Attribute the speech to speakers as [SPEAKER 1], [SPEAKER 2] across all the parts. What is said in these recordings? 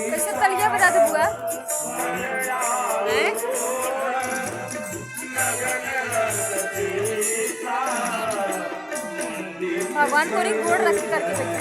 [SPEAKER 1] कैसे तलिया बता दो बुआ भगवान को गोड़ रखी करके बैठे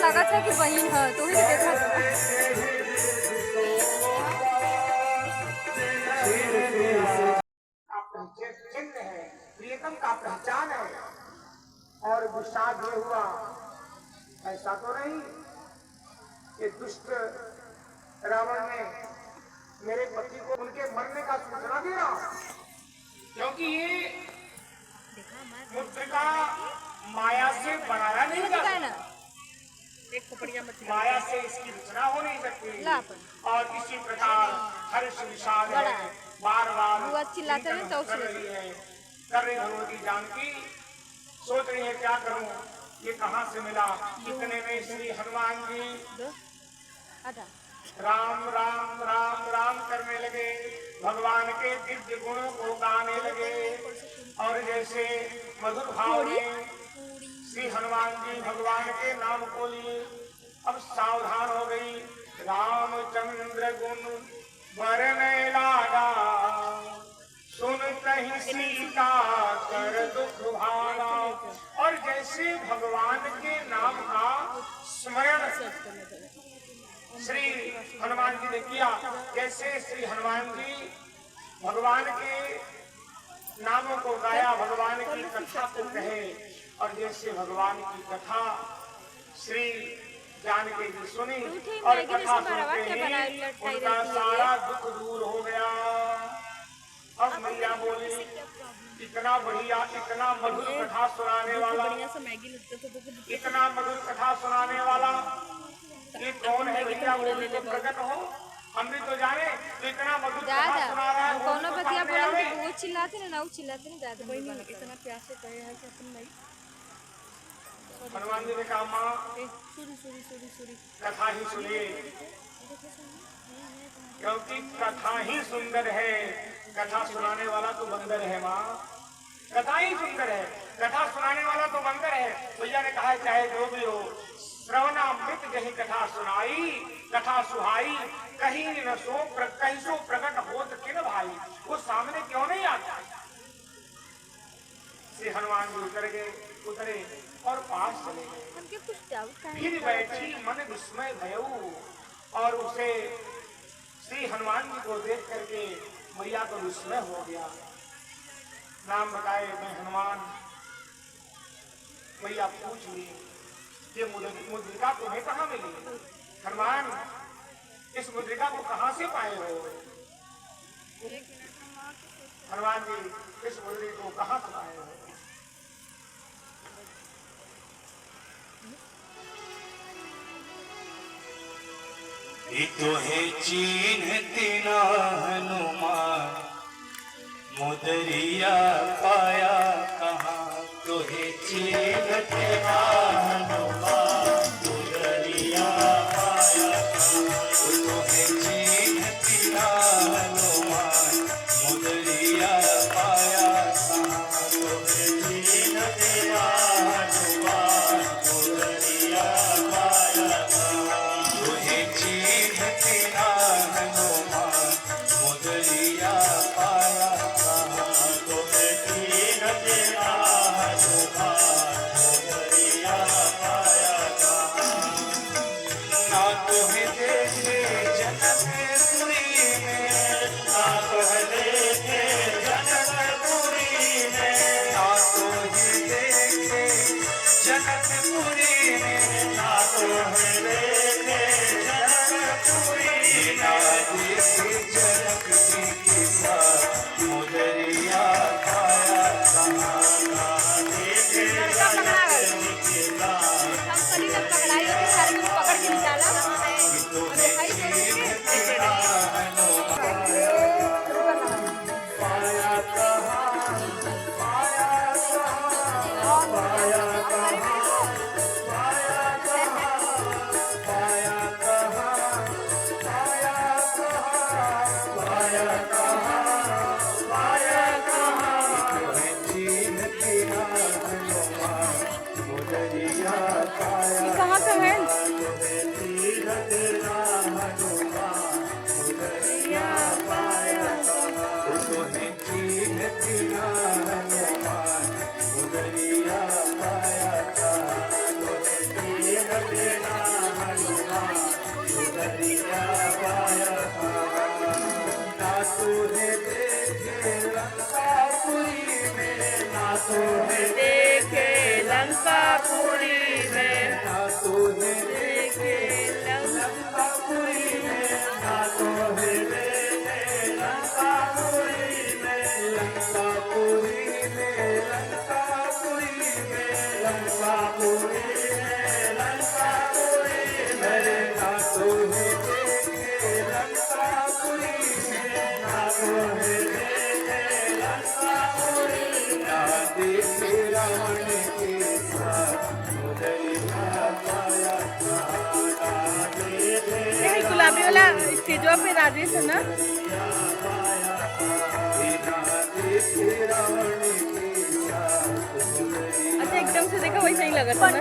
[SPEAKER 1] लगा था कि बहन है तो ही देखा
[SPEAKER 2] चिन्ह है, प्रियतम का पहचान है। और विषाद ये हुआ, ऐसा तो नहीं कि दुष्ट रावण ने मेरे पति को उनके मरने का सूचना दिया, क्योंकि ये मुद्रिका माया से बनाया नहीं जाता, माया से इसकी रचना हो नहीं सकती। और इसी प्रकार हर्ष विषाद बार बार चिल्लाते हैं तो कर रही है भगवती जानकी सोच रही है क्या करूं, ये कहां से मिला। इतने में श्री हनुमान जी राम राम राम राम करने लगे, भगवान के दिव्य गुणों को गाने लगे। और जैसे मधुर भाव में श्री हनुमान जी भगवान के नाम को लिए, अब सावधान हो गई। रामचंद्र गुण बरने लागा, सुन कहीं सीता कर दुख भागा। और जैसे भगवान के नाम का स्मरण श्री हनुमान जी ने किया, जैसे श्री हनुमान जी भगवान के नामों को गाया, भगवान की कथा को कहे, और जैसे भगवान की कथा श्री जानकी जी सुनी, और कथा सुनते ही उनका सारा दुख दूर हो गया। अब मैया बोली, इतना बढ़िया, इतना मधुर कथा सुनाने वाला, इतना मधुर कथा सुनाने वाला ये कौन है भैया? बोली तो प्रकट हो, हम भी तो जाने। इतना मधुर कथा सुना रहा है,
[SPEAKER 1] कौन बतिया बोला कि वो चिल्लाते ना वो चिल्लाते नहीं जाते।
[SPEAKER 3] इतना प्यार से कहे है कि अपन नहीं।
[SPEAKER 2] हनुमान जी ने कहा माँ कथा ही सुनिए, क्योंकि कथा ही सुंदर है। कथा सुनाने वाला तो बंदर है माँ, कथा ही सुंदर है, कथा सुनाने वाला तो बंदर है। भैया ने कहा चाहे जो भी हो, श्रवणामृत जही कथा सुनाई, कथा सुहाई, कहीं न सो कहीं सो प्रकट होत किन भाई। वो सामने क्यों नहीं आता? श्री हनुमान जी उतरे और पास चले गए। फिर बैठी मन विस्मय भयऊ, और उसे श्री हनुमान जी को देख करके मैया को विस्मय हो गया। नाम बताए मैं हनुमान। मैया पूछ ली ये मुद्रिका तुम्हें कहाँ मिली? हनुमान इस मुद्रिका को कहाँ से पाए हो? हनुमान जी इस मुद्रिका को कहाँ से पाए हो?
[SPEAKER 4] तो है चिन्हती ना हनुमान, मुदरिया पाया कहाँ? तो है चिन्हती ना हनुमान, मुदरिया पाया कहाँ? तो है चिन्हती ना हनुमान, मुदरिया पाया कहाँ? तो है चिन्हती ना हनुमान, मुदरिया पाया कहाँ? तो है चिन्हती ना हनुमान, बिना देखे झलकती के साथ मुदरिया पाया कहाँ कहाँ देखे झलकती के साथ
[SPEAKER 1] हम कभी जब पकड़ाई होती सारे को पकड़ के निकाला
[SPEAKER 3] कहाँ पे है?
[SPEAKER 5] देखे लंकापुरी में, देखे लंकापुरी में,
[SPEAKER 3] ये गुलाबी वाला स्टेजवा पे राजेश है ना? अच्छा एकदम से देखा वैसा ही लगा था ना?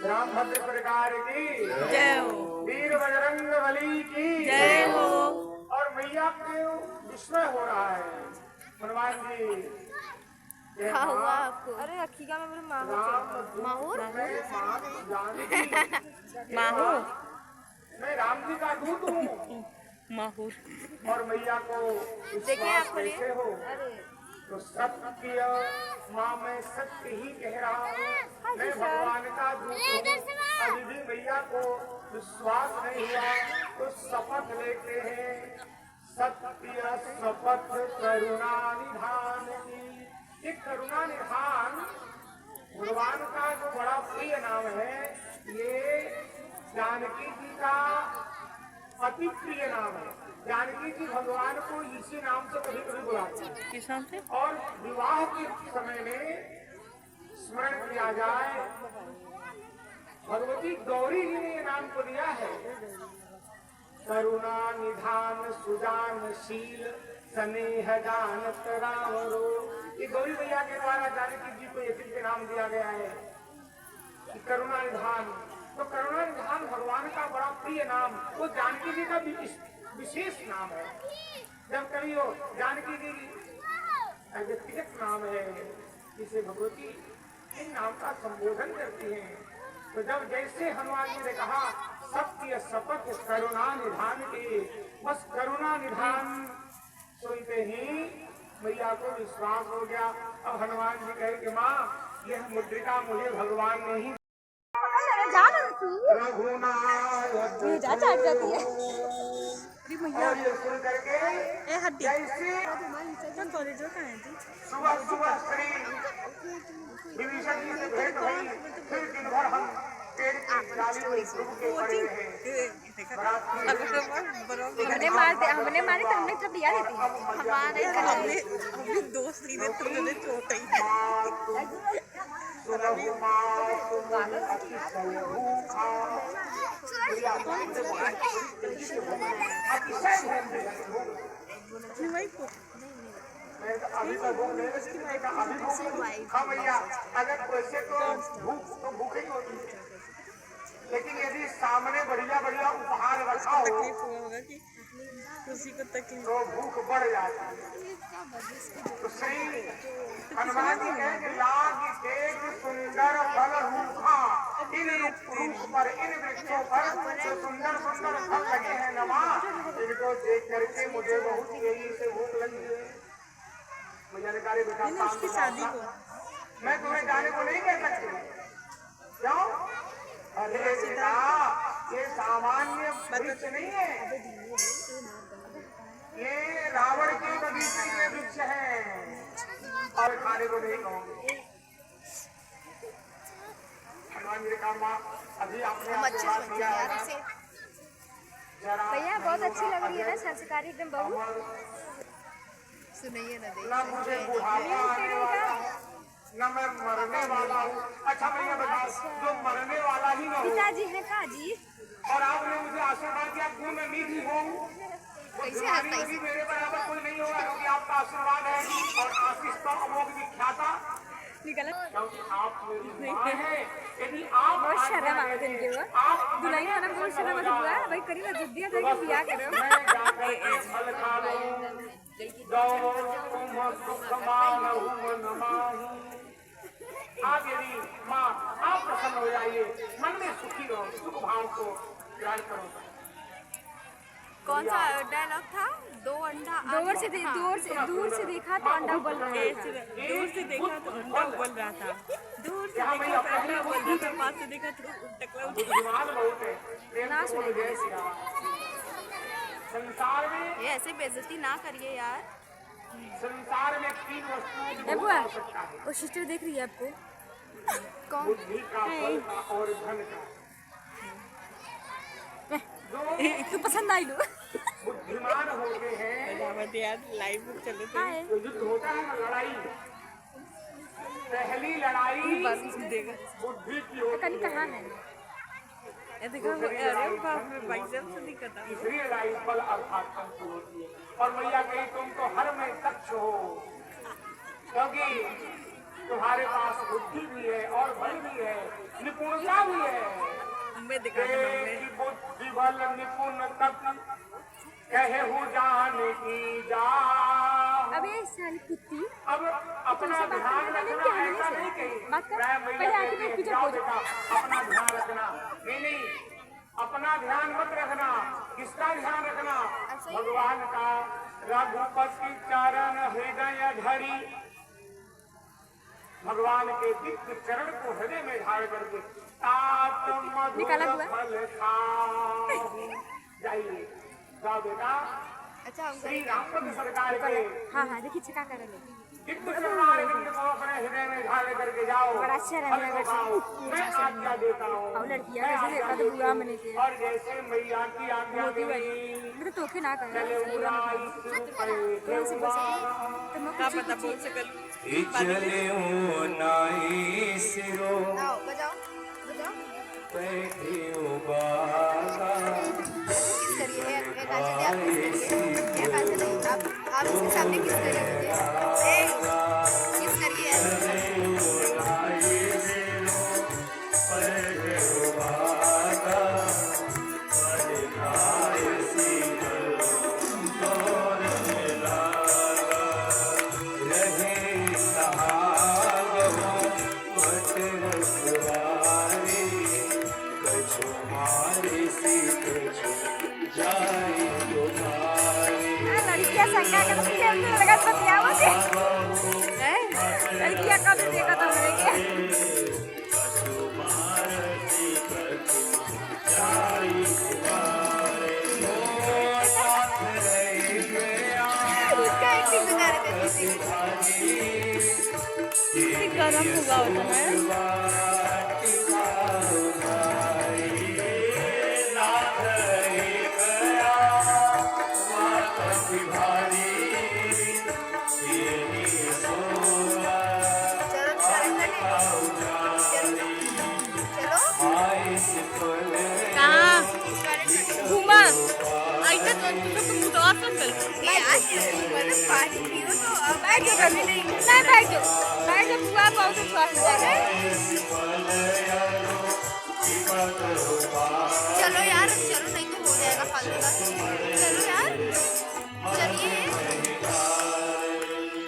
[SPEAKER 2] रामभद्र प्रकार की
[SPEAKER 3] जय हो,
[SPEAKER 2] वीर बजरंग बली की
[SPEAKER 3] जय हो।
[SPEAKER 2] और मैया को विस्मय हो रहा है। हनुमान जी ये
[SPEAKER 1] क्या हुआ
[SPEAKER 2] माँ
[SPEAKER 1] आपको? अरे अखिका में बोले माहौर
[SPEAKER 2] राम
[SPEAKER 1] माहौर
[SPEAKER 2] मैं माँ जानकी
[SPEAKER 3] माहू
[SPEAKER 2] मैं राम जी का दूत हूँ
[SPEAKER 3] माहूर
[SPEAKER 2] और मैया को
[SPEAKER 1] देखिए
[SPEAKER 2] विश्वास
[SPEAKER 1] आपको
[SPEAKER 2] कैसे हो?
[SPEAKER 1] अरे
[SPEAKER 2] तो सत्य माँ मैं सत्य ही कह रहा हूँ, मैं भगवान का दूत हूँ। अभी भी मैया को विश्वास नहीं हुआ तो शपथ लेते हैं, सत्य शपथ करुणा निधान की। ये करुणा निधान भगवान का जो बड़ा प्रिय नाम है, ये जानकी जी का अति प्रिय नाम है। जानकी जी भगवान को इसी नाम से कभी कभी बुलाते हैं
[SPEAKER 3] किस नाम से?
[SPEAKER 2] और विवाह के समय में स्मरण किया जाए। भगवती गौरी जी ने ये नाम को दिया है, करुणा निधान सुजानशील स्नेह जानत राम रो। ये गौरी मैया के द्वारा जानकी जी को यति के नाम दिया गया है कि करुणा निधान। तो करुणा निधान भगवान का बड़ा प्रिय नाम, वो जानकी जी का विशेष नाम है। जब कभी हो जानकी जी व्यक्तिगत नाम है, जिसे भगवती इन नाम का संबोधन करती हैं। तो जब जैसे हनुमान जी ने कहा सत्य शपथ करुणा निधान के, बस करुणा निधान सुनते ही मैया को विश्वास हो गया। अब हनुमान जी कहे कि माँ यह मुद्रिका मुझे भगवान ने ही रघुनाथ
[SPEAKER 1] जा चाट जाती है।
[SPEAKER 2] और ये सुन करके जैसे
[SPEAKER 3] कॉरिडोर कहाँ है जी?
[SPEAKER 2] सुबह सुबह श्री विभीषण जी से भेंट हुई, फिर दिन भर हम पेड़ की खाली डूब के पड़े रहे।
[SPEAKER 1] हमने मारे तो हमने सब दिया देती हमारे
[SPEAKER 3] हमने दोस्त ही ने तुमने चोट ही
[SPEAKER 2] अभी तक भूख नहीं लगी। हाँ भैया, अगर वैसे तो भूख ही होती है, लेकिन यदि सामने बढ़िया बढ़िया उपहार रखा हो
[SPEAKER 3] तकलीफ हुआ होगा कि किसी को तकलीफ
[SPEAKER 2] तो भूख बढ़ जाती है। तो श्री हनुमान जी कहें लाग देख सुंदर फल रूखा, इन रूप पर इन वृक्षों पर जो सुंदर सुंदर फल लगे हैं नमा, इनको देख करके मुझे बहुत तेजी से भूख लगी है। मुझे निकाले बेटा
[SPEAKER 3] उसकी शादी को
[SPEAKER 2] मैं तुम्हें जाने को नहीं कह सकती। क्यों? अरे बेटा, ये सामान्य वृक्ष नहीं है, ये रावण के बगीचे के वृक्ष हैं और खाने को नहीं कहूँगी। हनुमान जी का माँ अभी आपने आशीर्वाद दिया है।
[SPEAKER 1] भैया बहुत अच्छी लग रही है ना संस्कारी एकदम बहू।
[SPEAKER 5] सुनिए ना
[SPEAKER 2] ना मुझे बुढ़ापा आने वाला, न मैं मरने वाला हूँ। अच्छा भैया बताओ, जो मरने वाला ही न हो
[SPEAKER 1] पिताजी है काजी
[SPEAKER 2] और आपने मुझे आशीर्वाद दिया क्यों मैं मीठी हूँ, मेरे बराबर कोई नहीं होगा, क्योंकि आपका आशीर्वाद है और आशीष तो अमोघ विख्याता, क्योंकि आप मेरी माँ हैं। यदि आप
[SPEAKER 1] बहुत शर्म आ रही है
[SPEAKER 2] आप
[SPEAKER 1] दुल्हन का नाम बहुत शर्म आ रहा है भाई। करीब जिद दिया था कि बियाह करो।
[SPEAKER 2] मैं जाकर फल खा लूं, दौड़ तुम सुख मानहु मन माही। आप यदि माँ आप प्रसन्न हो जाइए, मन में सुखी रहो, सुख भाव को ग्रहण करो।
[SPEAKER 5] कौन सा डायलॉग था?
[SPEAKER 1] दूर से देखा तो अंडा उबल रहा है।
[SPEAKER 3] दूर से देखा तो अंडा उबल रहा था, दूर से देखा तो अंडा उबल रहा था, पास से देखा तो टकला
[SPEAKER 2] बुद्धिमान बहुत है, प्रेम से बोलो जय श्री राम। संसार में
[SPEAKER 5] ये ऐसे बेइज्जती ना करिए यार।
[SPEAKER 2] संसार में तीन वस्तुओं
[SPEAKER 1] बुआ
[SPEAKER 2] हो सकता है,
[SPEAKER 1] वो सिस्टर देख रही है आपको।
[SPEAKER 5] कौन?
[SPEAKER 2] बुद्धि का, बल का और धन का। जो
[SPEAKER 1] तू पसंद आई लो।
[SPEAKER 2] बुद्धिमान होते हैं,
[SPEAKER 3] यार लाइव चले थे
[SPEAKER 2] तो युद्ध होता है ना, लड़ाई, पहली लड़ाई बुद्धि की होती
[SPEAKER 1] कल कहाँ
[SPEAKER 2] है,
[SPEAKER 1] है?
[SPEAKER 3] ये देखो अरे बाप रे भाई साहब से दिक्कत आ
[SPEAKER 2] तीसरी लड़ाई बल अर्थात तंत्र की होती है। और मैया कही तुम तो हर में दक्ष हो, क्योंकि तुम्हारे पास बुद्धि भी है और बल भी है, निपुणता भी है।
[SPEAKER 3] मैं दिखा
[SPEAKER 2] बुद्धि बल निपुण तक कहु जाने की जा।
[SPEAKER 1] अब ये साली कुत्ती
[SPEAKER 2] अब अपना ध्यान रखना, ऐसा नहीं कहीं
[SPEAKER 1] पहले आके मैं पीछे
[SPEAKER 2] जाओ बेटा, अपना ध्यान रखना। नहीं, अपना ध्यान मत रखना, किसका ध्यान रखना? भगवान का। रघुपति चरण हृदय धरी, भगवान के दिव्य चरण को हृदय में धारण करके तात मधुर फल खाओ। जाइए, जाओ बेटा।
[SPEAKER 5] अच्छा
[SPEAKER 2] श्री रामचंद्र सरकार के
[SPEAKER 1] हाँ देखिए छिका कर रहे
[SPEAKER 2] दिव्य चरणारविंद को अपने हृदय में धारण करके जाओ।
[SPEAKER 1] बड़ा अच्छा रहा।
[SPEAKER 2] मैं आज्ञा देता हूँ
[SPEAKER 1] और लड़कियाँ जैसे देखा तो बुआ मने थे
[SPEAKER 2] और जैसे मैया की आज्ञा मिली,
[SPEAKER 1] मेरे तोखे ना कर
[SPEAKER 2] चले उड़ाई
[SPEAKER 3] क्या पता बोल सकल
[SPEAKER 4] चले नाई सिरो
[SPEAKER 5] बजाओ बजाओ
[SPEAKER 4] बैठे बागा
[SPEAKER 5] किस करिए आप इसके सामने किस करिए मुझे किस करिए
[SPEAKER 1] लड़कियाँ संगा के तो खेलने लगा तो क्या मुझे लड़कियाँ कब देखा था मैंने
[SPEAKER 5] उसका एक्टिंग बना रहे थे
[SPEAKER 3] गरम हुआ होता है
[SPEAKER 5] चलो
[SPEAKER 3] कहाँ
[SPEAKER 5] इस वाले ठंडी
[SPEAKER 3] घूमा ऐसे तो तुझे तो आसन कर
[SPEAKER 5] यार मतलब पानी पियो तो अब
[SPEAKER 1] बैठ जाओ कभी नहीं बैठ जाओ बुआ बहुत स्वाद
[SPEAKER 5] चलो यार चलो नहीं तो हो जाएगा फालतू का चलो यार चलिए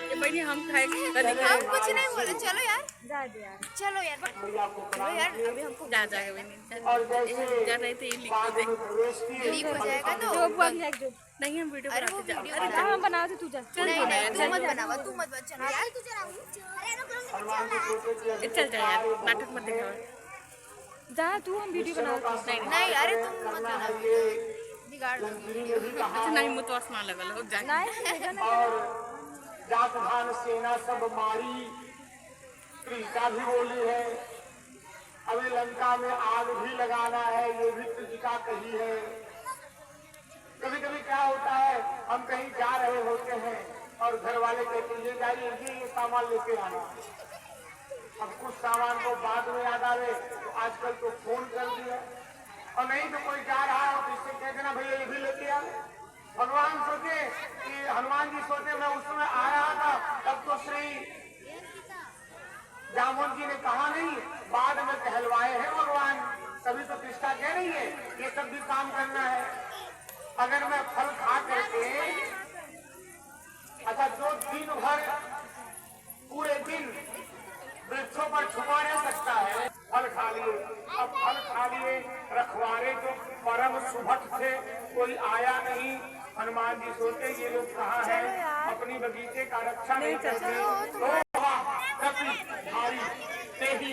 [SPEAKER 3] ये बड़ी हम खाए
[SPEAKER 5] हम कुछ नहीं बोले चलो यार
[SPEAKER 1] जा दे यार
[SPEAKER 5] चलो यार अभी हमको
[SPEAKER 3] जा जाएगा मैंने जा रहे थे ये लिख दे
[SPEAKER 5] लीक हो जाएगा तो
[SPEAKER 1] जो बुआ की जो
[SPEAKER 3] नहीं हम वीडियो
[SPEAKER 5] अरे
[SPEAKER 3] बनाते
[SPEAKER 5] वो
[SPEAKER 3] जा
[SPEAKER 5] वीडियो
[SPEAKER 1] अरे हम बनाओ तू जा
[SPEAKER 5] नहीं नहीं तू मत बनावा तू मत बना चलो यार
[SPEAKER 3] चल जा यार नाटक मत दिखाओ
[SPEAKER 1] जा तू हम वीडियो बनाओ
[SPEAKER 5] नहीं अरे तुम मत बना बिगाड़ दोगे
[SPEAKER 3] अच्छा नहीं मुँह तो आसमान लगल हो जा
[SPEAKER 1] नहीं
[SPEAKER 2] और जात भान सेना सब मारी त्रिका भी बोली है। अभी लंका में आग भी लगाना है, ये भी त्रिका कही है। कभी कभी क्या होता है, हम कहीं जा रहे होते हैं और घर वाले कहते हैं ये जाइए ये सामान लेके आना। अब कुछ सामान को बाद में याद आवे तो आजकल तो फोन कर दिया, और नहीं तो कोई जा रहा हो तो इससे कह देना भैया ये भी लेके आ। भगवान सोचे कि हनुमान जी सोचे मैं उस समय आ रहा था, तब तो श्री जामुन जी ने कहा नहीं, बाद में कहलवाए हैं भगवान, तभी तो कृष्णा कह रही है ये सब भी काम करना है। अगर मैं फल खा करके अच्छा जो दिन भर पूरे दिन वृक्षों पर छुपा रह सकता है, फल खा लिए। अब फल खा लिए, रखवारे जो परम सुभट थे कोई आया नहीं। हनुमान जी सोचे ये लोग कहाँ हैं, अपनी बगीचे का रक्षा नहीं करते। भारी तेही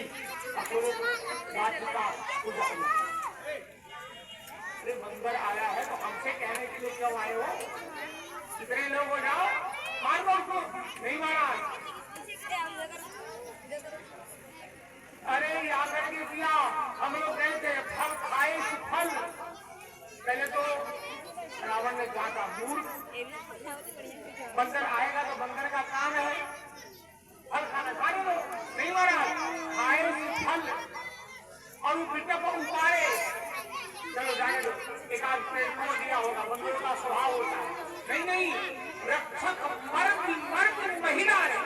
[SPEAKER 2] अरे बंदर आया है तो हमसे कहने के लिए क्यों आए हो? कितने लोग हो जाओ, मार दो उसको। नहीं मारा, अरे याद करके दिया। हम लोग गए थे, फल खाए फल। पहले तो रावण ने जाता मूर्ख, बंदर आएगा तो बंदर का काम है फल खाना, खाने दो। नहीं मारा, खाए फल और बेटा को उतारे। चलो जाने दो, एक आध पेड़ को दिया होगा, बंदरों का स्वभाव होता है। नहीं रक्षक मर्द महिला है।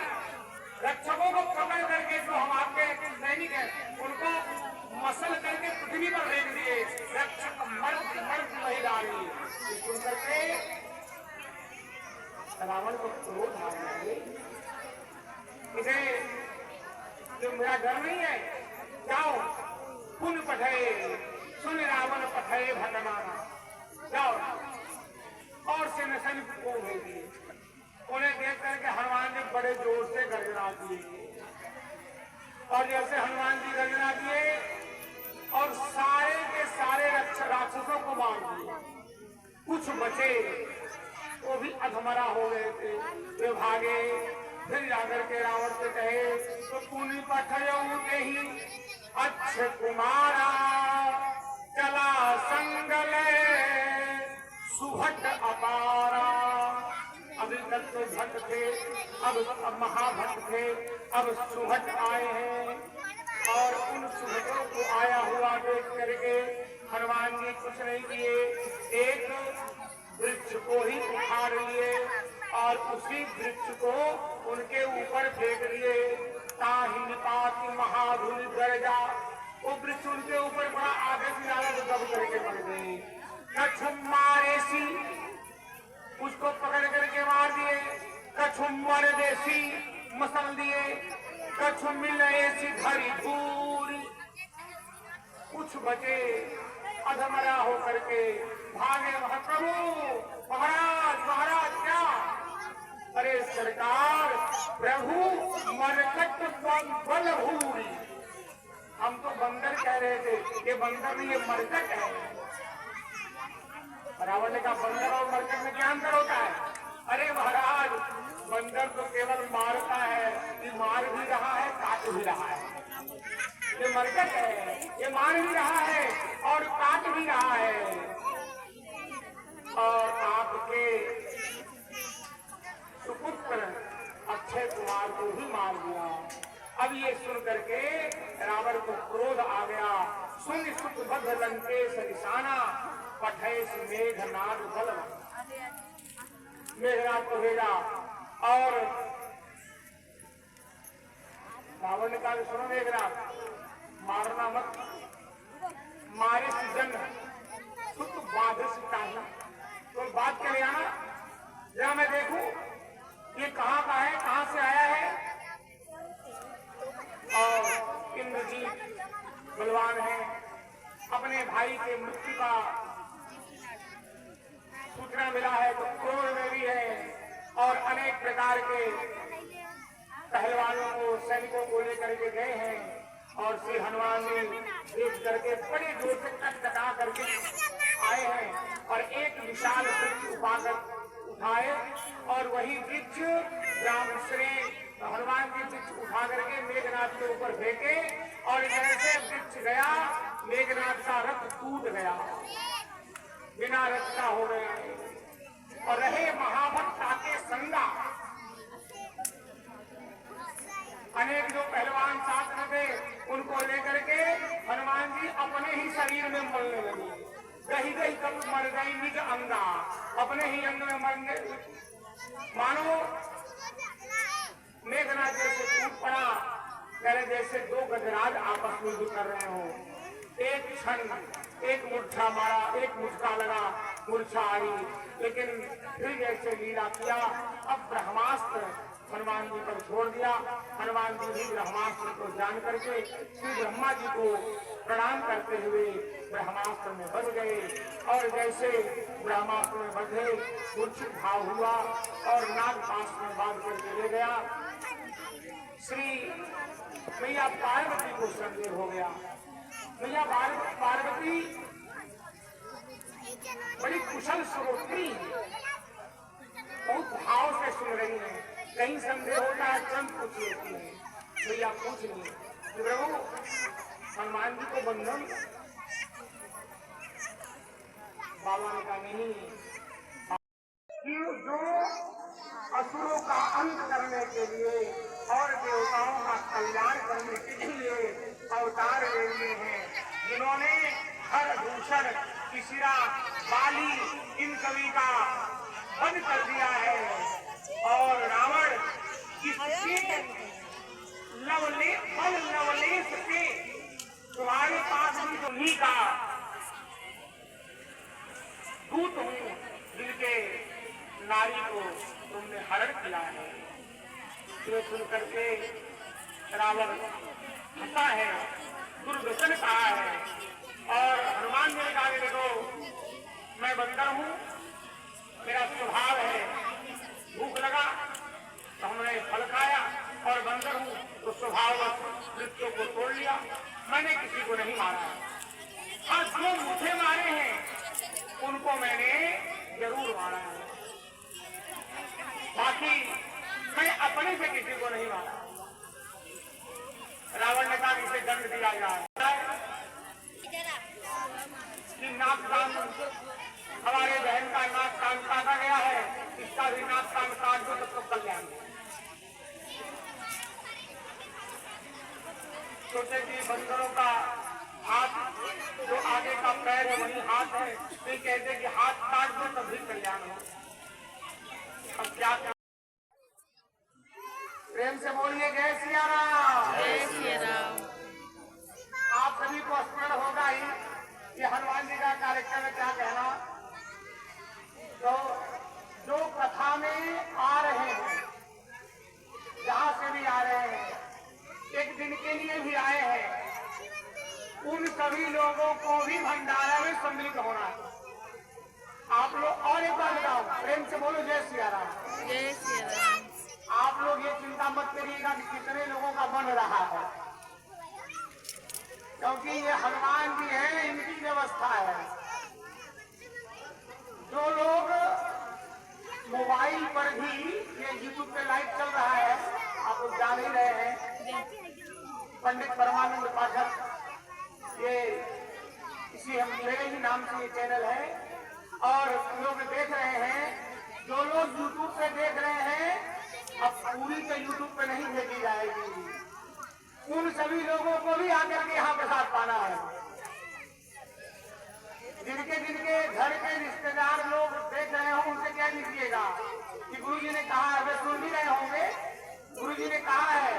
[SPEAKER 2] रक्षकों को पकड़ करके जो हम आपके सैनिक हैं उनको मसल करके पृथ्वी पर फेंक दिए। रक्षक मर्द महिला सुन करके रावण को क्रोध आ गया। इसे जो मेरा डर नहीं है, जाओ पुन पठे सुन रावण पठे भटमाना, जाओ और सैनिक को भेजिए। उन्हें देख करके हनुमान जी बड़े जोर से गर्जना दिए, और जैसे हनुमान जी गर्जना दिए और सारे के सारे राक्षसों को मार दिए। कुछ बचे वो भी अधमरा हो गए थे, वे भागे। फिर जाकर के रावण से कहे तो पुनि पठयऊ देहि अच्छे कुमारा, चला संगले सुभट अपारा। अभी तक तो भट्ट थे, अब महाभट्ट थे, अब सुभट आए हैं। और उन सुभटों को आया हुआ देख करके हनुमान जी कुछ नहीं किए, एक वृक्ष को ही उखाड़ लिए और उसी वृक्ष को उनके ऊपर फेंक दिए। ताहि निपाति महाधुनि गर्जा, वो वृक्ष उनके ऊपर बड़ा आगे से ज्यादा दब करके पड़ गए। कछु मारे सी, उसको पकड़ करके मार दिए। कछु मर देसी, मसल दिए। कछु मिले सी धरी धूरी, कुछ बचे अधमरा होकर के भागे। महाप्रभु महाराज क्या? अरे सरकार प्रभु मरकट बल भूरी। हम तो बंदर कह रहे थे, ये बंदर नहीं ये मरकट है। रावण ने कहा बंदर और मरकट में क्या अंतर होता है? अरे महाराज बंदर तो केवल मारता है, ये मार भी रहा है काट भी रहा है। ये मरकट है, ये मार भी रहा है और काट भी रहा है। और आपके सुपुत्र अक्षय कुमार को भी मार दिया। अब ये सुन करके रावण को क्रोध आ गया। सुन सुख बद्ध लंकेश निशाना, पठैस मेघनाद बल। मेघनाद को भेजा और रावण ने कहा सुनो मेघनाद, मारना मत, मारे जन सुख बाधिस चाहिए, तो बात के ले आना, जरा मैं देखूं ये कहाँ का है, कहाँ से आया है। और इंद्रजीत बलवान है, अपने भाई के मृत्यु का सूचना मिला है तो क्रोध में भी है और अनेक प्रकार के पहलवानों को, सैनिकों को लेकर के गए हैं और श्री हनुमान ने देख करके बड़े जोर से टकटका करके आए हैं और एक विशाल वृक्ष उठाए और वही वृक्ष राम श्री हनुमान जी वृक्ष उठा करके मेघनाथ के ऊपर फेंके और जैसे वृक्ष गया मेघनाथ का रथ टूट गया, बिना रथ का हो गया और रहे महाभक्त के संगा। अनेक जो पहलवान साथ में थे उनको लेकर के हनुमान जी अपने ही शरीर में मरने लगे। गही गही कब मर गई निज अंगा, अपने ही अंग में मरने मानो मेघनाथ जैसे टूट पड़ा, पहले जैसे दो गजराज आपस में युद्ध कर रहे हो। एक क्षण एक मूर्छा मारा, एक मुझका लगा, मूर्छा आई, लेकिन फिर जैसे लीला किया। अब ब्रह्मास्त्र हनुमान जी पर छोड़ दिया। हनुमान जी भी ब्रह्मास्त्र को जान करके श्री ब्रह्मा जी को प्रणाम करते हुए ब्रह्मास्त्र में बंध गए और जैसे ब्रह्मास्त्र में बंधे मूर्छित भाव हुआ और नागपाश में बांध करके ले गया। श्री मैया पार्वती को संदेह हो गया। मैया पार्वती बड़ी कुशल श्रोत्री, बहुत भाव से सुन रही है, कहीं संदेह होता है तुरंत पूछ लेती है। भैया पूछ ली प्रभु हनुमान जी को बंधन, बाबा ने कहा नहीं, जो असुरों का अंत करने के लिए और देवताओं का कल्याण करने के लिए अवतार ले लिए हैं, जिन्होंने हर दूषण किसिरा बाली इन सभी का वध कर दिया है और रावण इसके लवलेश से तुम्हारे पास भी तो ही का दूत हूँ, जिनके नारी को तुमने हरण किया है। ये सुन करके रावण हंसा है, दुर्व्यसन कहा है और हनुमान जी ने कहा देखो मैं बंदर हूँ, मेरा स्वभाव है, भूख लगा तो हमने फल खाया और बंदर हूँ तो स्वभाव मृत्यु को तोड़ लिया, मैंने किसी को नहीं मारा। हाँ जो मुझे मारे हैं उनको मैंने जरूर मारा है, बाकी मैं अपने से किसी को नहीं मारा। रावण ने कहा इसे दंड दिया जाए कि नाक कान हमारे बहन का नाक कान काटा गया है, इसका भी नाक कान काट दो तो कल्याण। सोचे कि बंदरों का हाथ जो आगे का पैर है वही हाथ है, नहीं कहते कि हाथ काट दो तब भी कल्याण हो। अब क्या प्रेम से बोलिए जय सिया राम।
[SPEAKER 3] जय श्री राम।
[SPEAKER 2] आप सभी को स्मरण होगा ही कि हनुमान जी का कार्यक्रम में क्या कहना। तो जो कथा में आ रहे हैं, जहाँ से भी आ रहे हैं, एक दिन के लिए भी आए हैं, उन सभी लोगों को भी भंडारा में सम्मिलित होना है। आप लोग और एक बार बताओ, प्रेम से बोलो जय सिया राम।
[SPEAKER 3] जय श्री राम।
[SPEAKER 2] आप लोग ये चिंता मत करिएगा कि कितने लोगों का बन रहा है, क्योंकि ये हनुमान जी हैं, इनकी व्यवस्था है। जो लोग मोबाइल पर भी ये यूट्यूब पे लाइव चल रहा है, आप लोग जान ही रहे हैं, पंडित परमानंद पाठक, ये इसी हम मेरे ही नाम से ये चैनल है और लोग देख रहे हैं। जो लोग यूट्यूब पे देख रहे हैं, अब पूरी तो यूट्यूब पे नहीं भेजी जाएगी, उन सभी लोगों को भी आकर के यहाँ प्रसाद पाना है। जिनके जिनके घर के रिश्तेदार लोग देख रहे हो उनसे कह लीजिएगा कि गुरु जी ने कहा है, वे सुन भी रहे होंगे, गुरु जी ने कहा है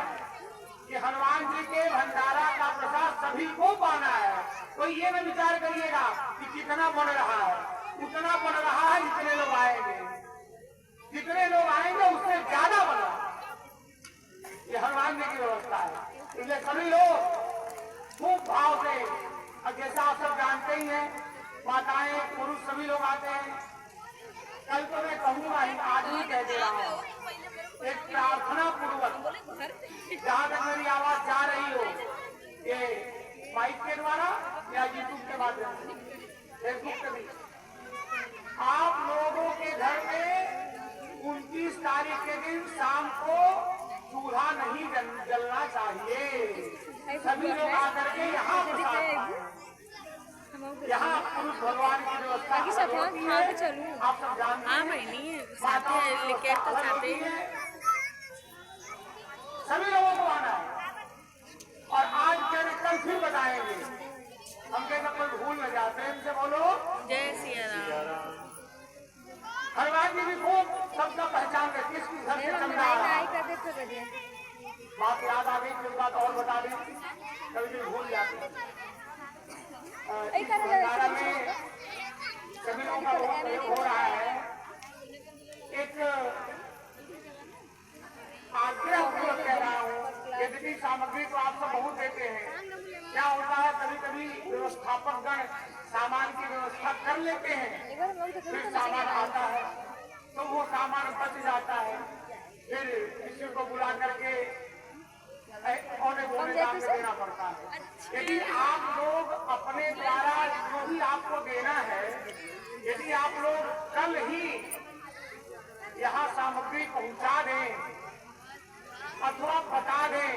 [SPEAKER 2] कि हनुमान जी के भंडारा का प्रसाद सभी को पाना है। तो ये न विचार करिएगा कि कितना बन रहा है, उतना बन रहा है जितने लोग आएंगे, जितने लोग आएंगे उससे ज्यादा बना। ये हनुमान जी की व्यवस्था है। इसलिए सभी लोग खूब भाव से, और जैसा आप सब जानते ही हैं, माताएं पुरुष सभी लोग आते हैं। कल तो मैं कहूँगा ही, आज भी कह दे रहा हूँ, एक प्रार्थना पूर्वक जहाँ तक मेरी आवाज जा रही हो, ये माइक के द्वारा या यूट्यूब के माध्यम से, फेसबुक पे भी, आप लोगों के घर में 29 तारीख के दिन शाम को चूल्हा नहीं जलना चाहिए। सभी लोग आकर के यहाँ यहाँ पुरुष भगवान की व्यवस्था
[SPEAKER 1] बाकी सब वहाँ पे चलूँ।
[SPEAKER 2] आप सब जानते हैं।
[SPEAKER 3] नहीं साथे लेके तो साथे ही
[SPEAKER 2] सभी लोगों को आना है। और आज क्या कल फिर बताएंगे, हम कहते कोई भूल न जाते हैं। इनसे बोलो
[SPEAKER 3] जय सिया राम।
[SPEAKER 2] हनुमान जी भी खूब सबका पहचान है, किसकी घर से चंदा आ रहा है। बात याद आ गई, कुछ बात और बता दें, कभी भी भूल जाते हैं। भंडारा में सभी लोगों का बहुत प्रयोग हो रहा है। एक आग्रह पूर्वक कह रहा हूँ, यद्यपि सामग्री तो आप सब बहुत देते हैं, क्या होता है कभी कभी व्यवस्थापक गण सामान की व्यवस्था कर लेते हैं, फिर सामान आता है तो वो सामान बच जाता है, फिर किसी को बुला करके औने बोने दाम में देना पड़ता है। यदि आप लोग अपने द्वारा जो भी आपको देना है, यदि आप लोग कल ही यहाँ सामग्री पहुँचा दें अथवा बता दें,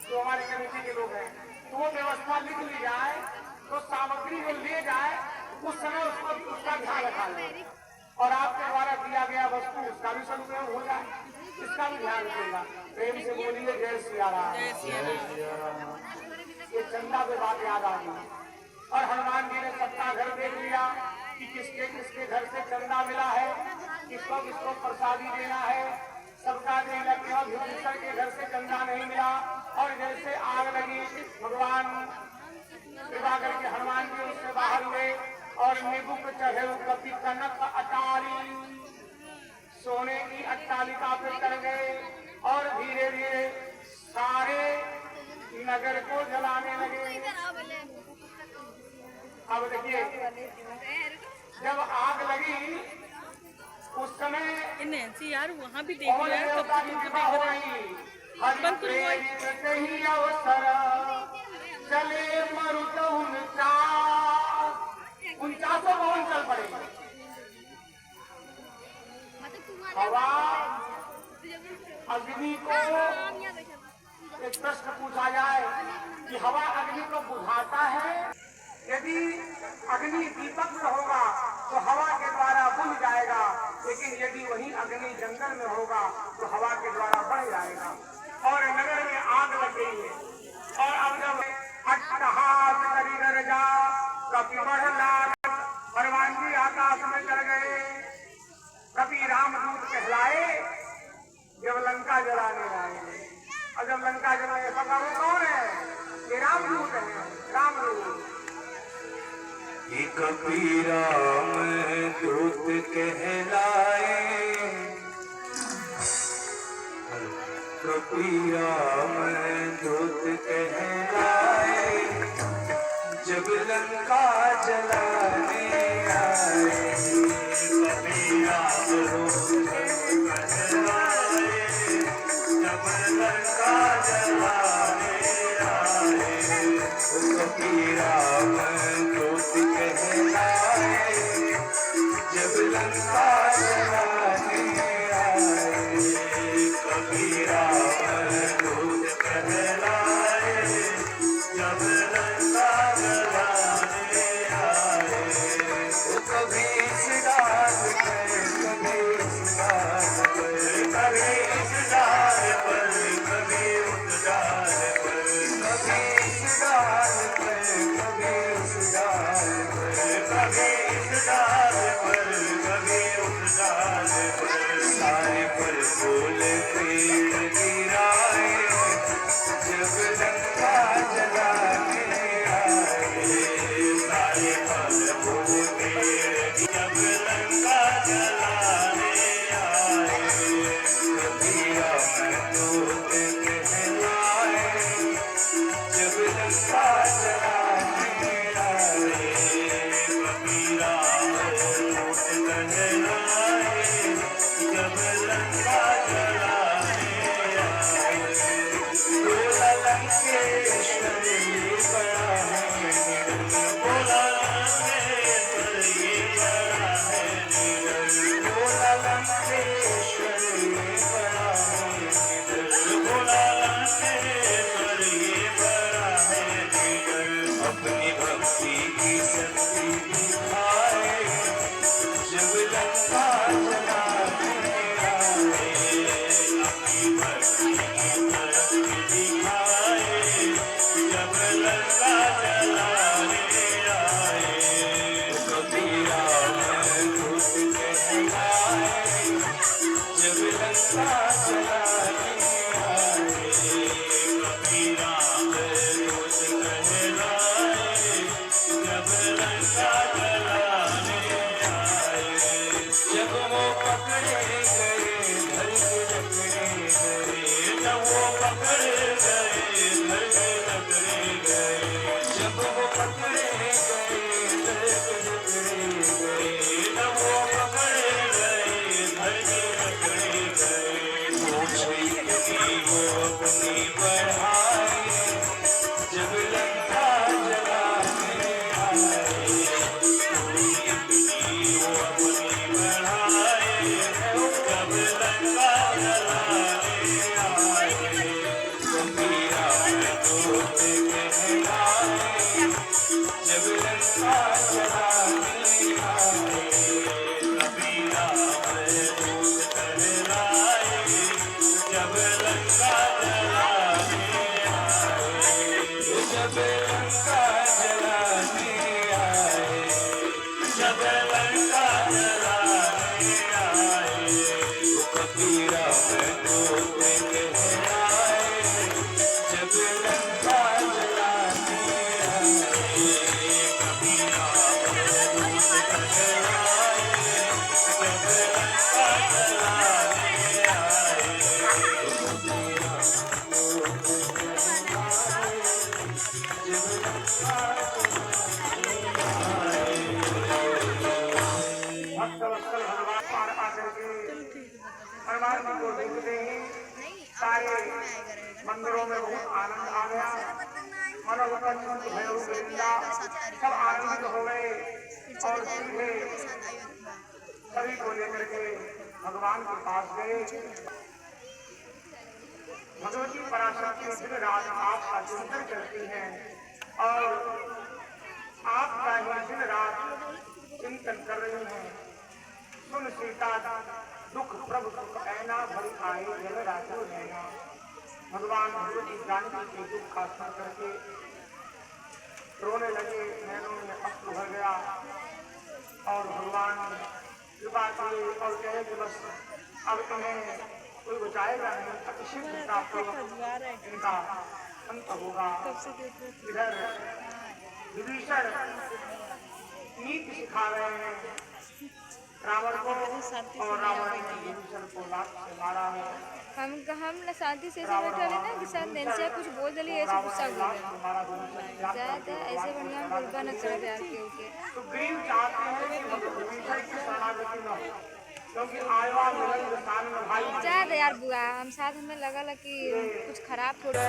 [SPEAKER 2] जो हमारे कमेटी के लोग हैं, तो वो व्यवस्था लिख ली जाए, तो सामग्री जो ले जाए उस समय उसका ध्यान रखा जाए और आपके द्वारा दिया गया वस्तु उसका भी सदुपयोग हो जाए, इसका भी ध्यान रखिएगा। प्रेम से बोलिए जय सिया राम। ये चंदा पे बात याद आ गई और हनुमान जी ने सबका घर देख लिया कि किसके किसके घर से चंदा मिला है, किसको किसको प्रसादी देना है, सबका देना। केवल विभीषण के घर से चंदा नहीं मिला और जैसे आग लगी भगवान कृपा करके हनुमान जी उससे बाहर हुए और निबुक चढ़े कपि कनक अटारी, सोने की अट्टालिका पे कर गए और धीरे धीरे सारे नगर को जलाने लगे। अब देखिए जब आग लगी उस समय
[SPEAKER 3] यार वहाँ भी देख रहा है,
[SPEAKER 2] देवता की कृपा हो रही। चले मरुत 49 भवन चल पड़े। हवा अग्नि को एक प्रश्न पूछा जाए कि हवा अग्नि को बुझाता है? यदि अग्नि दीपक में होगा तो हवा के द्वारा बुझ जाएगा, लेकिन यदि वही अग्नि जंगल में होगा तो हवा के द्वारा बढ़ जाएगा। और नगर में आग लग गई है और अब जब अट्टहास करी गरजा कपि बढ़ लाल, हनुमान जी आकाश में चढ़ गए। कपि रामदूत कहलाए जब लंका जलाने आए, और जब लंका जलाने पता वो कौन है? ये रामदूत है, रामदूत।
[SPEAKER 4] कपि राम दूत कहलाए, कपि राम दूत कहलाए, जब लंका जलाने आए। कपि राम दूत कहलाए, जब लंका जलाने आए। कपि राम दूत कहलाए, जब लंका जलाने आए। कपि राम दूत कहलाए, लंका जलाने आए, कबीरा दूत कहलाए, जब लंका जलाने आए। बोला लंकेश्वर ये बड़ा है निडर, बोला लंकेश्वर ये बड़ा है निडर, बोला लंकेश्वर ये बड़ा है निडर, बोला लंकेश्वर ये बड़ा है निडर। अपनी भक्ति की शक्ति दिखाए, जब लंका जलाने आए, अपनी भक्ति की शक्ति दिखाए, जब लंका जलाने आए। कबीरा दूत कहलाए, जब लंका जलाने आए, कबीरा दूत कहलाए, जब लंका जलाने आए। जब वो पकड़े गए घर के जकड़े गए, जब वो पकड़े गए घर के जकड़े गए, जब वो पकड़े गए घर के जकड़े गए, जब वो पकड़े गए घर के जकड़े गए। पूछी इतनी वो अपनी बढ़ाए, जब लंका जलाने आए। पूछी इतनी वो अपनी बढ़ाए, जब लंका जलाने आए। कबीरा दूत कहलाए, जब लंका जलाने आए। कबीरा दूत कहलाए, जब लंका जलाने आए। जब लंका जलाने आए, जब लंका जलाने आए। कबीरा दूत कहलाए, जब लंका जलाने आए। कबीरा दूत कहलाए, जब लंका जलाने आए। कबीरा दूत कहलाए, जब लंका
[SPEAKER 2] भक्त वत्सल भगवान पार आकर के हनुमान जी को देखते ही सारे मंदिरों में बहुत आनंद आ गया। मनोवतन भैरव गोविंदा सब आनंदित हो गए और सीधे सभी को लेकर के भगवान के पास गए। भगवती पराशक्ति दिन रात आपका चिंतन करती हैं और आपका ही दिन रात चिंतन कर रही हैं। सुन सीता दुख प्रभु सुख ऐना भरी आए जल राजो नैना। भगवान भगवती जानकी के दुख का स्मरण करके रोने लगे, नैनों में अश्रु भर गया और भगवान कृपा किए और कहे कि बस अब इन्हें कोई बचाएगा नहीं, अतिशीघ्र इनका अंत होगा। इधर विभीषण नीति सिखा रहे हैं रावण को और रावण ने विभीषण को लात से मारा है।
[SPEAKER 1] हम ना शांति से ऐसे बैठे रहे ना कि शायद नैन्सिया कुछ बोल दिली, ऐसे गुस्सा हो गया। ज्यादा ऐसे बढ़िया हम कृपा न करे प्यार के ऊपर।
[SPEAKER 2] तो ग्रीव चाहते हैं कि विभीषण की शरणागति न हो, क्योंकि आयवा मिलन विशाल में भाई
[SPEAKER 1] ज्यादा यार बुआ हम साथ हमें लगा कि कुछ खराब थोड़ा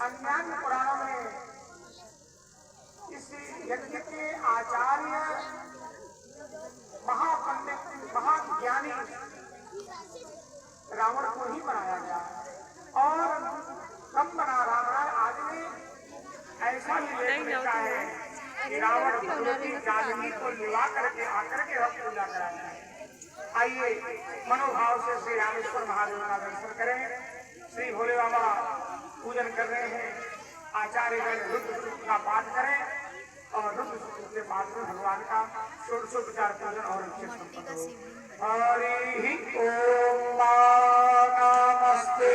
[SPEAKER 2] अन्यान्य पुराणों में इस यज्ञ के आचार्य महापंडित महाज्ञानी रावण को ही बनाया गया और कम बना रावण आदमी ऐसा ही लेख लिखा है कि रावण भगवती जानकी को लिवा करके आकर के हम पूजा कराया है। आइए मनोभाव से श्री रामेश्वर महादेव का दर्शन करें। श्री भोले बाबा पूजन कर रहे हैं। आचार्यगण रुद्र सूक्त का पाठ करें और रुद्र सूक्त के पाठ में भगवान का षोडशोपचार पूजन और अच्छे संपन्न हो। हरि ओम नमस्ते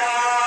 [SPEAKER 4] Yeah.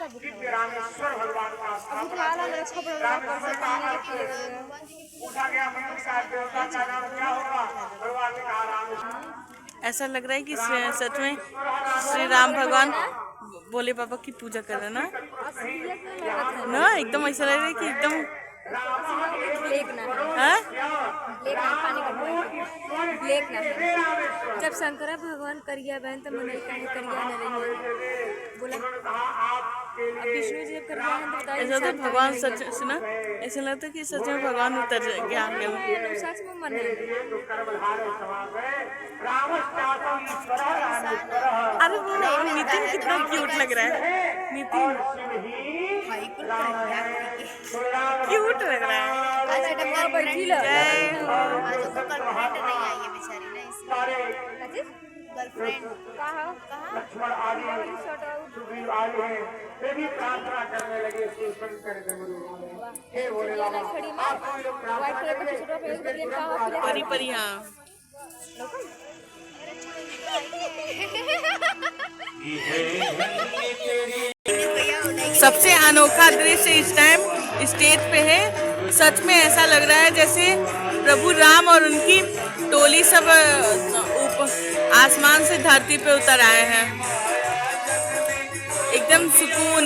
[SPEAKER 1] सब उठा
[SPEAKER 2] दिव्य रामेश्वर भगवान का स्थापना
[SPEAKER 1] उठा ला मेरा खबर लगा कर से पानी के
[SPEAKER 2] पूछा गया मंदिर का देवता का नाम क्या होगा? भगवान ने कहा रामेश्वर।
[SPEAKER 3] ऐसा लग रहा है कि सच में श्री राम भगवान भोले बाबा की पूजा कर रहे हैं ना।
[SPEAKER 1] असलियत में लगत है
[SPEAKER 3] ना एकदम ऐसा लग रहा है कि एकदम
[SPEAKER 1] ब्लैक ना है
[SPEAKER 3] हाँ
[SPEAKER 1] ब्लैक ना पानी का ब्लैक ना है। जब शंकर भगवान करिया बहन तो मनई कहीं करिया न रही बोला अब विष्णु जी जब करिया हैं तो बताइए
[SPEAKER 3] ऐसा तो भगवान सच सुना ऐसा लगता है कि सच में भगवान उतर गया आगे में।
[SPEAKER 1] सच में मन है
[SPEAKER 3] अरे वो नितिन कितना क्यूट लग रहा है। नितिन क्यूट लग रहा है।
[SPEAKER 5] आज डब्बा
[SPEAKER 1] बैठी लो
[SPEAKER 3] जय हो।
[SPEAKER 5] आज उसको गर्लफ्रेंड नहीं आई है बेचारी ना इसलिए गर्लफ्रेंड
[SPEAKER 1] कहा
[SPEAKER 2] लक्ष्मण आदि
[SPEAKER 1] शॉर्ट आउट
[SPEAKER 2] सुग्रीव आदि हैं, वे भी प्रार्थना करने लगे शिव शंकर के गुरु हे भोले बाबा
[SPEAKER 1] खड़ी में
[SPEAKER 2] आप हम लोग
[SPEAKER 1] व्हाइट कलर का टी-शर्ट पे बदले का हो
[SPEAKER 3] परी परी हाँ सबसे अनोखा दृश्य इस टाइम स्टेज पे है। सच में ऐसा लग रहा है जैसे प्रभु राम और उनकी टोली सब आसमान से धरती पे उतर आए हैं। एकदम सुकून।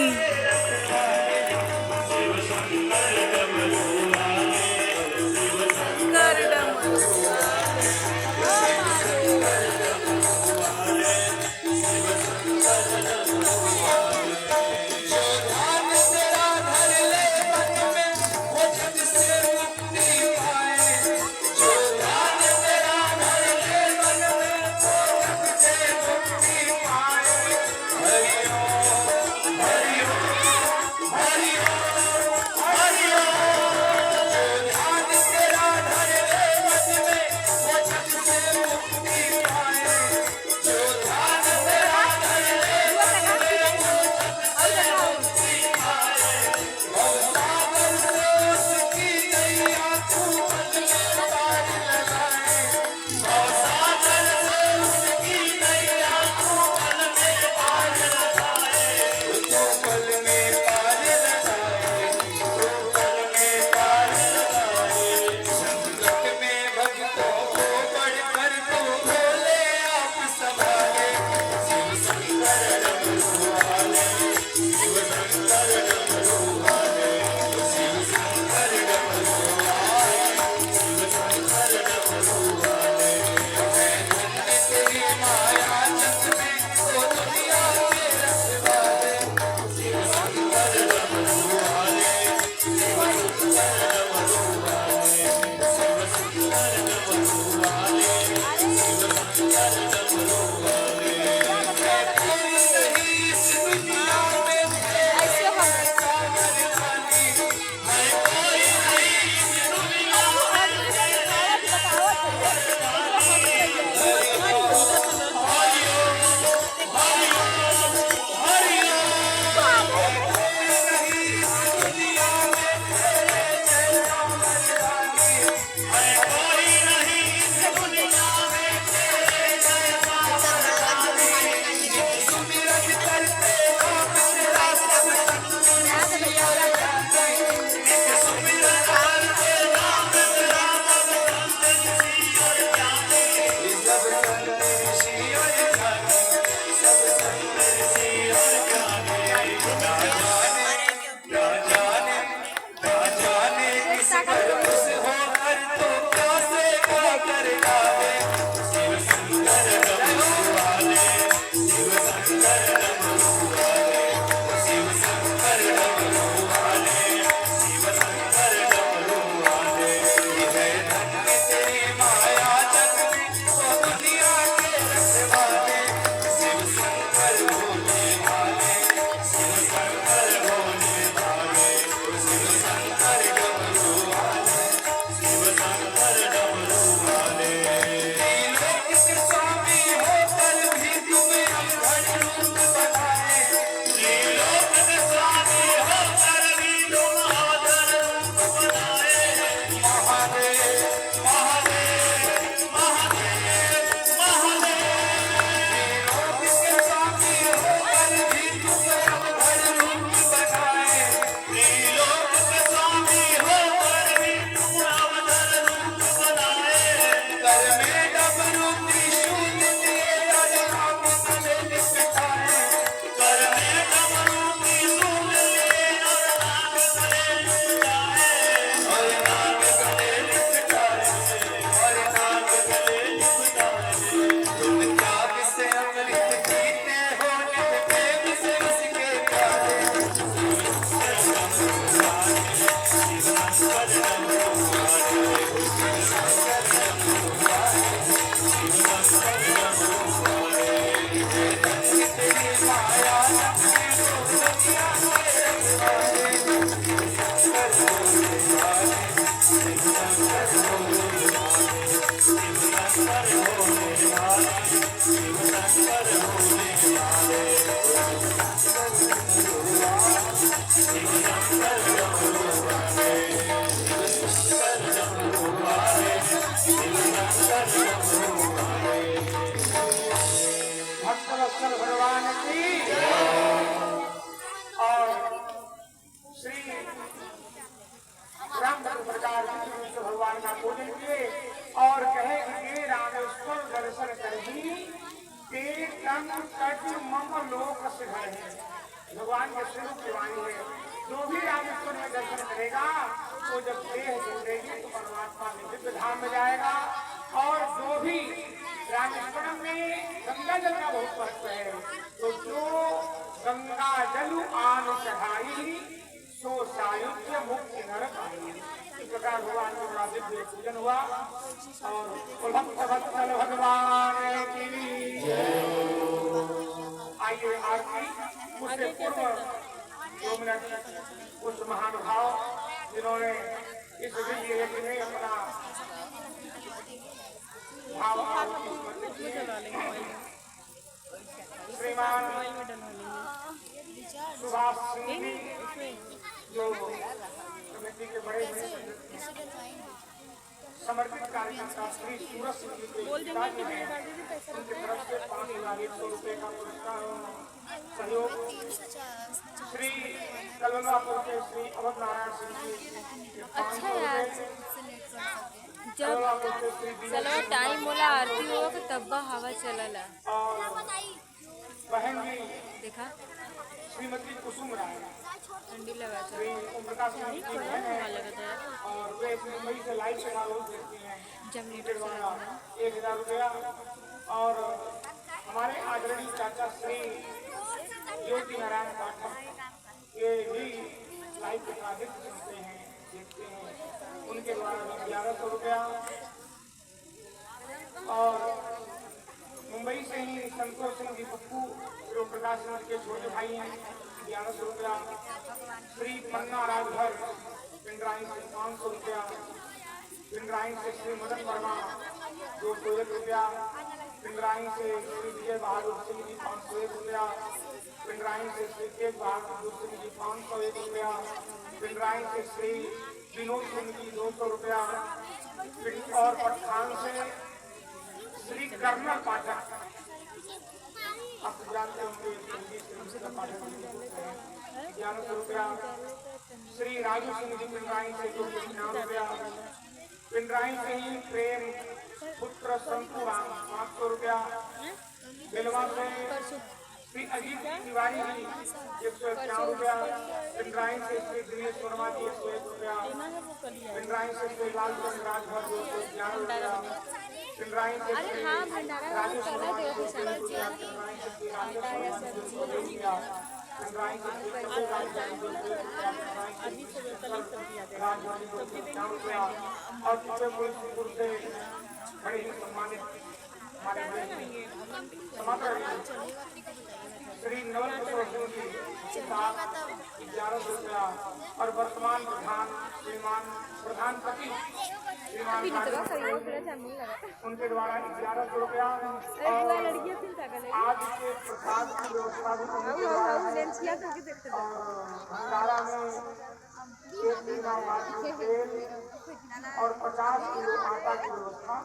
[SPEAKER 2] भक्तवत्सल भगवान की और श्री रामचंद्र प्रकार जी भगवान का पूजन किए और कहे कि रामेश्वर दर्शन करही एकदम कट मम लोक सिधाए। भगवान के स्वरूप की वाणी है, जो भी रामेश्वर में दर्शन करेगा वो जब देह छोड़ेगी तो परमात्मा में दिव्य धाम में जाएगा। और जो भी रामेश्वरम में गंगा जल का बहुत महत्व है, तो जो गंगा जल आन चढ़ाई सो सायुज्य मुक्ति नरक आई। इस प्रकार भगवान का बड़ा दिव्य पूजन हुआ। और भक्तवत्सल भगवान की आइए आरती। उससे पूर्व 2 मिनट उस महानुभाव जिन्होंने इस दिव्य यज्ञ में अपना भाव श्रीमान सुभाष सिंह जी जो कमेटी के बड़े समर्पित कार्यकर्ता श्री सूरज सिंह जी के पिताजी हैं, उनकी तरफ से 5,100 रुपये का पुरस्कार सहयोग। श्री कलवापुर के श्री अवध नारायण सिंह जी
[SPEAKER 1] अच्छा यार, जब चलो टाइम बोला आरती हो तो तब हवा चलला।
[SPEAKER 2] और बहन जी
[SPEAKER 1] देखा
[SPEAKER 2] श्रीमती कुसुम राय
[SPEAKER 1] ठंडी लगा था।
[SPEAKER 2] श्री ओमप्रकाश सिंह जी की बहन है और वे मुंबई से लाइव सेवा रोज देती हैं
[SPEAKER 1] जनरेटर
[SPEAKER 2] द्वारा 1,000 रुपया। और हमारे आदरणीय चाचा श्री ज्योति नारायण पाठक ये भी लाइव प्रसारित सुनते हैं देखते हैं, उनके द्वारा 1,100 रुपया। और मुंबई से ही संतोष सिंह जी पप्पू जो प्रकाश सिंह के छोटे भाई हैं 1,100 रुपया। श्री पन्ना राजभर पिंडराइन से 500 रुपया। पिंडराइन से श्री मदन वर्मा 201 रुपया। पिंडराइन से श्री विजय बहादुर सिंह जी 501 रुपया। पिंडराइन से श्री तेज बहादुर सिंह जी 501 रुपया। पिंडराइन से श्री विनोद सिंह जी 200 रुपया। और पठान से श्री कर्नल पाठक, आप जानते होंगे पाठक 1,100 रुपया। श्री राजू सिंह जी पिंडराइन से 299 रुपया। पिंडराइन से ही प्रेम पुत्र शंकुराम 500 रुपया। बिलवा से श्री अजीत तिवारी जी 151 रुपया। पिंडराइन से श्री दिनेश वर्मा जी 101 रुपया। पिंडराइन से श्री लालचंद राजभर 211 रुपया। पिंडराइन से श्री राजू शर्मा 201 रुपया। पिंडराइन से श्री राजेश 201 रुपया। पिंडराइन से श्री कपिल राजभर 201 रुपया। पिंडराइन से श्री राजभर 251 रुपया। और फतेहपुर से बड़े ही सम्मानित हमारे समापन श्री नवल किशोर सिंह जी 1,100 रुपया। और वर्तमान प्रधान श्रीमान प्रधानपति श्रीमान उनके द्वारा 1,100 रुपया। और आज के प्रसाद की व्यवस्था भी भंडारा में 1 लीटर बाटी तेल और 50 किलो आटा की व्यवस्था।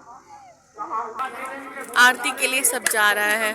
[SPEAKER 3] आरती के लिए सब जा रहा है।